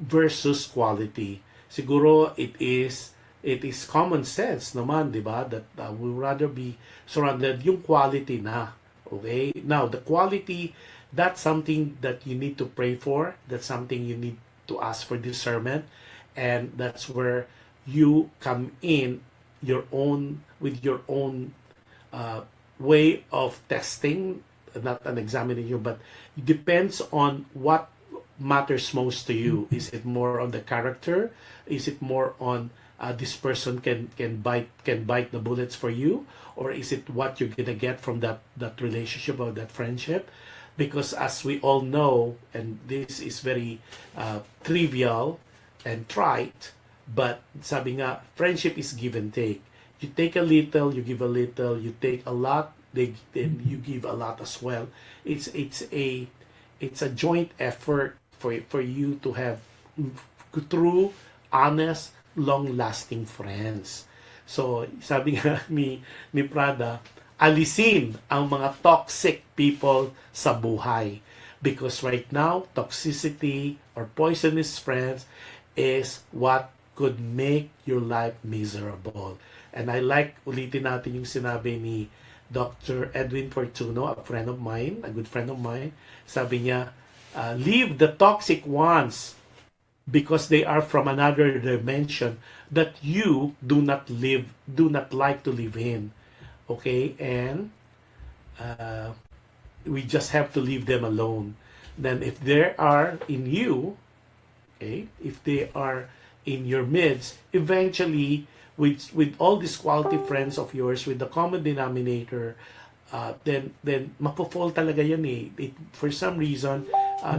versus quality? Siguro it is common sense naman, di ba? That we would rather be surrounded yung quality na. Okay? Now, the quality, that's something that you need to pray for. That's something you need to ask for discernment. And that's where you come in with your own way of testing, not an examining, but it depends on what matters most to you. Is it more on the character? Is it more on this person can bite the bullets for you, or is it what you're gonna get from that relationship or that friendship? Because as we all know, and this is very trivial and trite, but sabi nga, friendship is give and take. You take a little, you give a little. You take a lot, then you give a lot as well. It's a joint effort for you to have true, honest, long-lasting friends. So sabi nga ni Prada, alisin ang mga toxic people sa buhay. Because right now, toxicity or poisonous friends is what could make your life miserable. And I like ulitin natin yung sinabi ni Dr. Edwin Fortuno, a friend of mine, a good friend of mine. Sabi niya, leave the toxic ones because they are from another dimension that you do not like to live in. Okay? And we just have to leave them alone. Then if they are in you, okay, if they are in your midst, eventually with all these quality friends of yours, with the common denominator, then mapofall talaga yan eh. For some reason,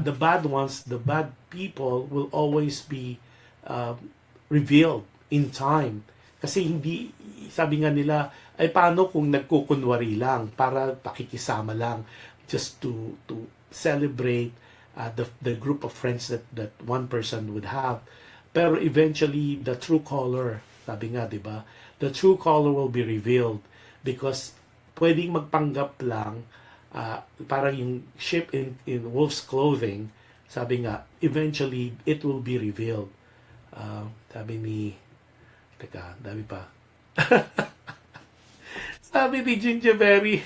the bad ones, the bad people will always be uh, revealed in time. Kasi hindi, sabi nga nila, ay paano kung nagkukunwari lang para pakikisama lang just to celebrate the group of friends that one person would have. Pero eventually, the true color, sabi nga, di ba? The true color will be revealed because pwedeng magpanggap lang, parang yung sheep in wolf's clothing, sabi nga, eventually, it will be revealed. Sabi ni, teka, dami pa. Sabi ni Gingerberry,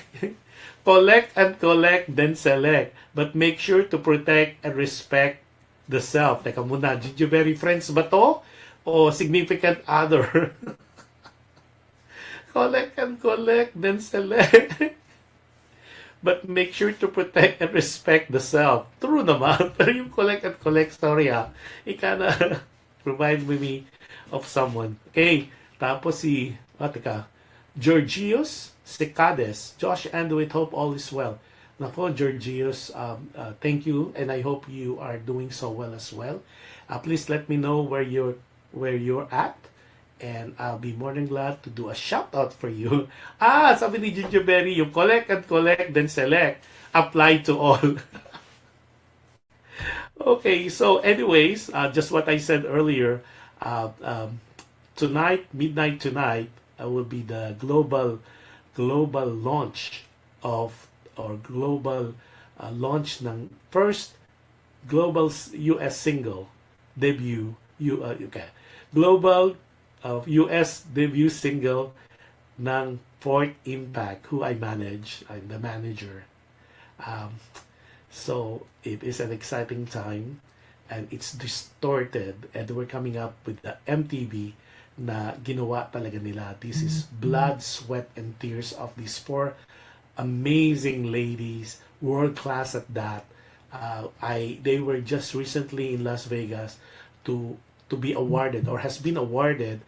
collect and collect, then select. But make sure to protect and respect the self. Teka muna, Gingerberry friends ba to? O significant other? Collect and collect, then select. But make sure to protect and respect the self. True naman. Pero yung collect and collect story ika na provide me of someone. Okay. Tapos si, teka, Georgios Secades. Josh and with hope all is well. Nako, Georgios, thank you, and I hope you are doing so well as well. Please let me know where you're at, and I'll be more than glad to do a shout out for you. Sabi ni Gingerberry, yung collect and collect, then select, apply to all. Okay, so anyways, just what I said earlier, tonight, midnight tonight, will be the global launch of or global launch ng first global US single debut global US debut single ng Fourth Impact, who I manage. I'm the manager. So it is an exciting time, and it's distorted, and we're coming up with the MTV na ginawa talaga nila. This is blood, sweat, and tears of these four amazing ladies, world class at that. They were just recently in Las Vegas to be awarded, or has been awarded,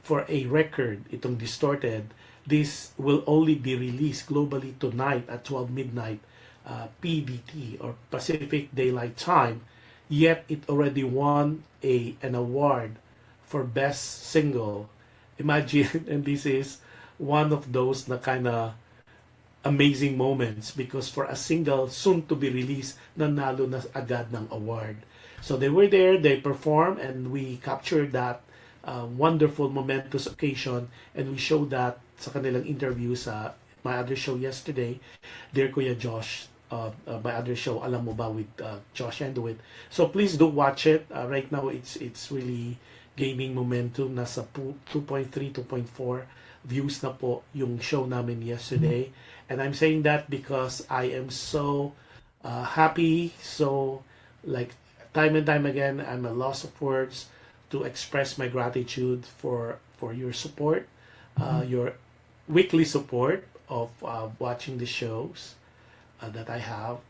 for a record. Itong Distorted, this will only be released globally tonight at 12 midnight PDT, or Pacific Daylight Time. Yet it already won an award for best single. Imagine, and this is one of those na kind of amazing moments, because for a single soon to be released, nanalo na agad ng award. So they were there, they performed, and we captured that wonderful momentous occasion, and we showed that sa kanilang interview sa my other show yesterday, Dear Kuya Josh, my other show, Alam Mo Ba, with Josh and with. So please do watch it. Right now it's really gaining momentum. Nasa 2.3, 2.4 views na po yung show namin yesterday. And I'm saying that because I am so happy, so like time and time again, I'm a loss of words to express my gratitude for your support, your weekly support of watching the shows that I have.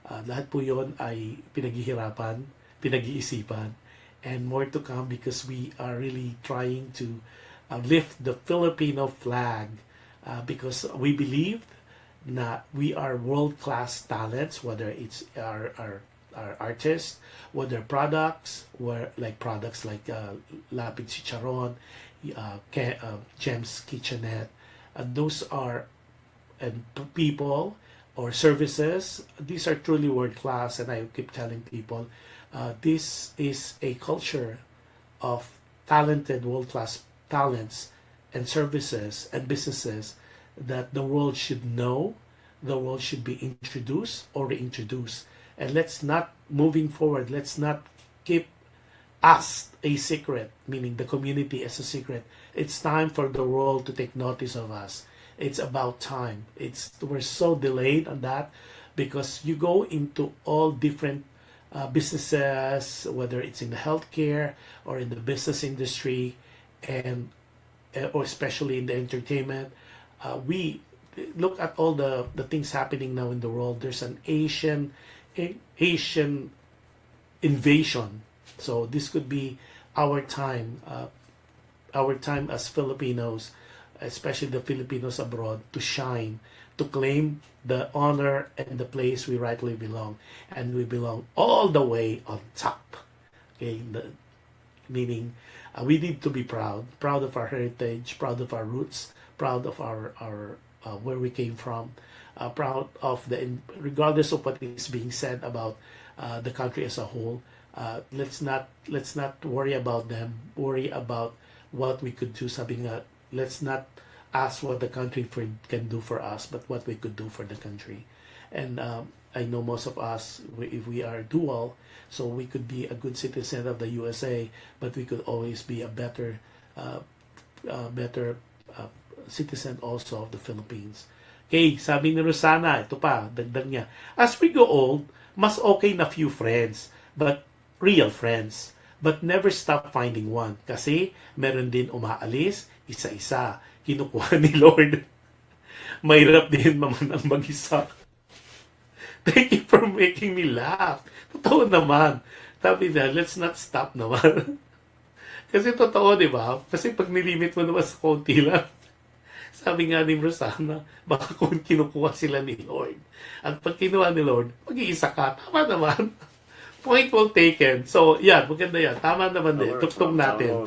Lahat po yon ay pinaghihirapan, pinag-iisipan, and more to come, because we are really trying to lift the Filipino flag, because we believe na we are world-class talents, whether it's our artists, whether products, products like Lapid Chicharon, Gems Kitchenette, those are and people or services. These are truly world-class, and I keep telling people, this is a culture of talented world-class talents and services and businesses that the world should know, the world should be introduced or reintroduced. And let's not, moving forward, let's not keep us a secret, meaning the community as a secret. It's time for the world to take notice of us. It's about time. We're so delayed on that because you go into all different businesses, whether it's in the healthcare or in the business industry, and or especially in the entertainment. We look at all the things happening now in the world. There's an Asian invasion. So this could be our time as Filipinos, especially the Filipinos abroad, to shine, to claim the honor and the place we rightly belong. And we belong all the way on top. Okay, meaning we need to be proud of our heritage, proud of our roots, proud of our where we came from, proud of regardless of what is being said about the country as a whole. Let's not worry about them. Worry about what we could do. Something let's not ask what the country can do for us, but what we could do for the country. And I know most of us, if we are dual, so we could be a good citizen of the USA, but we could always be a better citizen also of the Philippines. Okay, sabi ni Rosana, ito pa, dagdag niya. As we go old, mas okay na few friends, but real friends. But never stop finding one. Kasi meron din umaalis, isa-isa. Kinukuha ni Lord. Mahirap din mamanang mag-isa. Thank you for making me laugh. Totoo naman. Sabi na, let's not stop naman. Kasi totoo, di ba? Kasi pag nilimit mo naman sa konti lang, sabi nga ni Rosana, baka kung kinukuha sila ni Lord. At pag kinuha ni Lord, mag-iisa ka. Tama naman. Point well taken. So, yan, maganda yan. Tama naman din. Tuktong natin.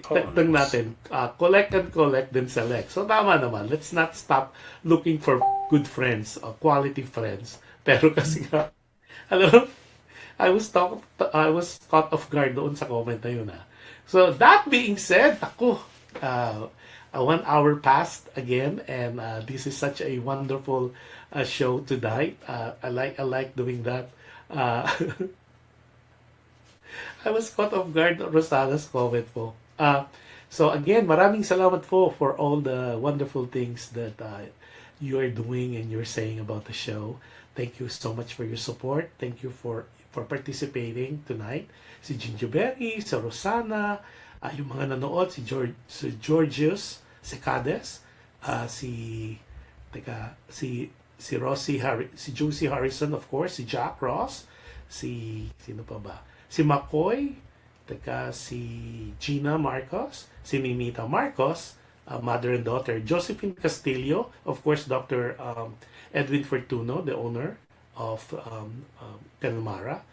Tuktong natin. Collect and collect, then select. So, tama naman. Let's not stop looking for good friends, quality friends. Pero kasi nga, alam mo, I was caught off guard doon sa comment na yun. So, that being said, ako, 1 hour passed again, and this is such a wonderful show tonight. I like doing that. I was caught off guard on Rosana's comment po. So again, maraming salamat po for all the wonderful things that you are doing and you're saying about the show. Thank you so much for your support. Thank you for participating tonight. Si Gingerberry, si Rosana, yung mga nanood, si Georgius, si Cades, si Rosie si Josie Harrison, of course, si Jack Ross, sino pa ba? Si McCoy, si Gina Marcos, si Ninita Marcos, mother and daughter, Josephine Castillo, of course, Dr. Edwin Fortuno, the owner of Canamara.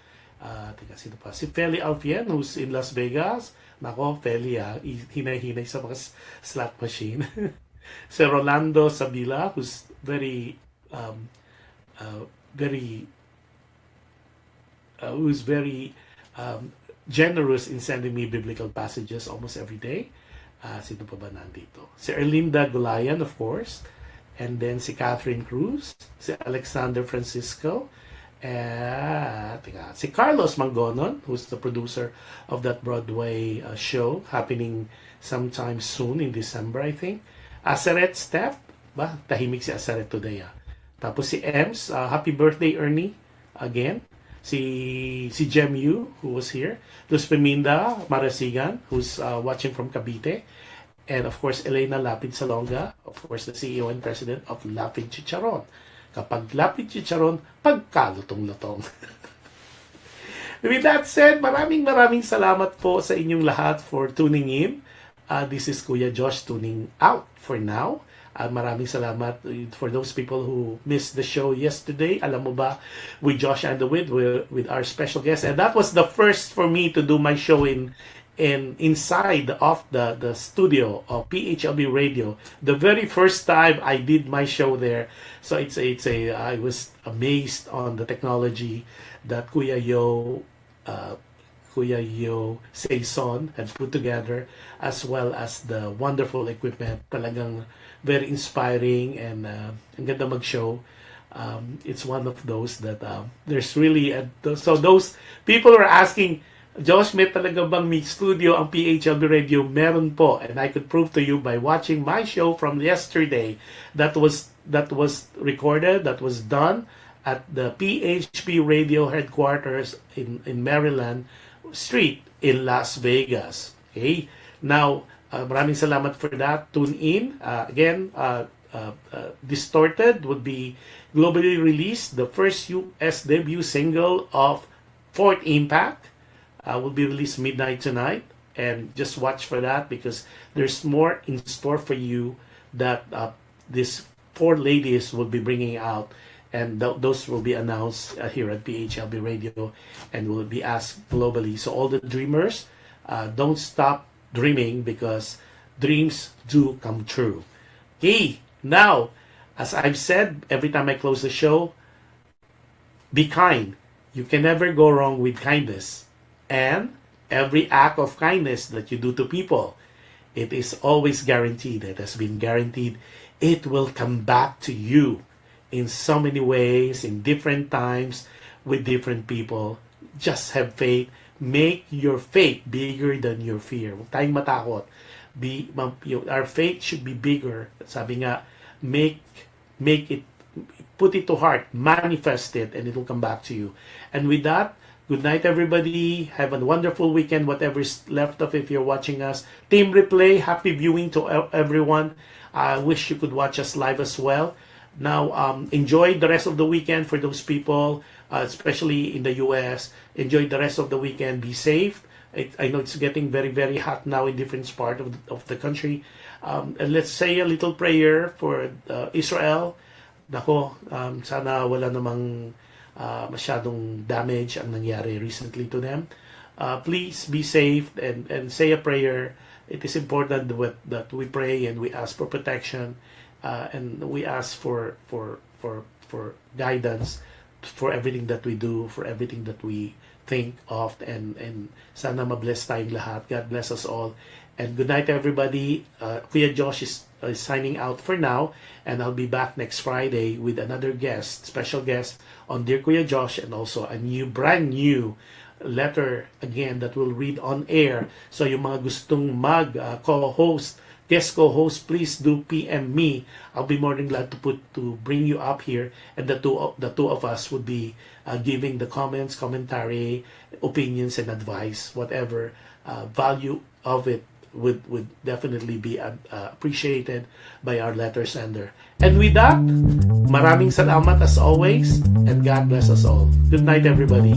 Sino pa? Si Feli Alfien, who's in Las Vegas. Nako, Feli, hinay-hinay sa mga slot machine. Si Rolando Sabila, who's very generous in sending me biblical passages almost every day. Sino pa ba nandito? Si Erlinda Gulayan, of course. And then si Catherine Cruz. Si Alexander Francisco. Si Carlos Mangonon, who's the producer of that Broadway show happening sometime soon in December, I think. Aseret Step. Tahimik si Aseret today. Tapos si Ems, happy birthday Ernie, again. Si Jem Yu, who was here. Luz Peminda Marasigan, who's watching from Cavite. And of course, Elena Lapid Salonga, of course, the CEO and President of Lapid Chicharon. Kapag Lapid Chicharon, pagkalutong-lutong. With that said, maraming salamat po sa inyong lahat for tuning in. This is Kuya Josh tuning out for now. Maraming salamat for those people who missed the show yesterday. Alam mo ba, with Josh and the with our special guest, and that was the first for me to do my show inside of the studio of PHLB Radio. The very first time I did my show there, so I was amazed on the technology that Kuya Yo Saison had put together, as well as the wonderful equipment. Talagang very inspiring, and ang ganda mag-show. It's one of those that there's really so those people are asking, Josh, may talaga bang may studio ang PHLB Radio? Meron po, and I could prove to you by watching my show from yesterday that was recorded, that was done at the PHP Radio headquarters in Maryland Street in Las Vegas. Okay? Now, maraming salamat for that. Tune in. Again, Distorted would be globally released. The first US debut single of Fourth Impact will be released midnight tonight. And just watch for that, because there's more in store for you that these four ladies will be bringing out. And those will be announced here at PHLB Radio and will be asked globally. So all the dreamers, don't stop dreaming, because dreams do come true. Okay, now, as I've said every time I close the show, be kind. You can never go wrong with kindness. And every act of kindness that you do to people, it is always guaranteed. It has been guaranteed. It will come back to you in so many ways, in different times, with different people. Just have faith. Make your faith bigger than your fear. Huwag tayong matakot. Our faith should be bigger. Sabi nga, make it, put it to heart, manifest it, and it will come back to you. And with that, good night, everybody. Have a wonderful weekend, whatever's left of it if you're watching us. Team Replay, happy viewing to everyone. I wish you could watch us live as well. Now, enjoy the rest of the weekend for those people, especially in the U.S. Enjoy the rest of the weekend. Be safe. I know it's getting very, very hot now in different parts of the country. And let's say a little prayer for Israel. Nako, sana wala namang masyadong damage ang nangyari recently to them. Please be safe and say a prayer. It is important that we pray and we ask for protection. And we ask for guidance for everything that we do, for everything that we think of, and sana mabless tayong lahat. God bless us all. And good night, everybody. Kuya Josh is signing out for now, and I'll be back next Friday with another guest, special guest on Dear Kuya Josh, and also a brand new letter again that we'll read on air. So yung mga gustong co-host, guest co-host, please do PM me. I'll be more than glad to bring you up here, and the two of us would be giving the comments, commentary, opinions, and advice. Whatever value of it would definitely be appreciated by our letter sender. And with that, maraming salamat as always, and God bless us all. Good night, everybody.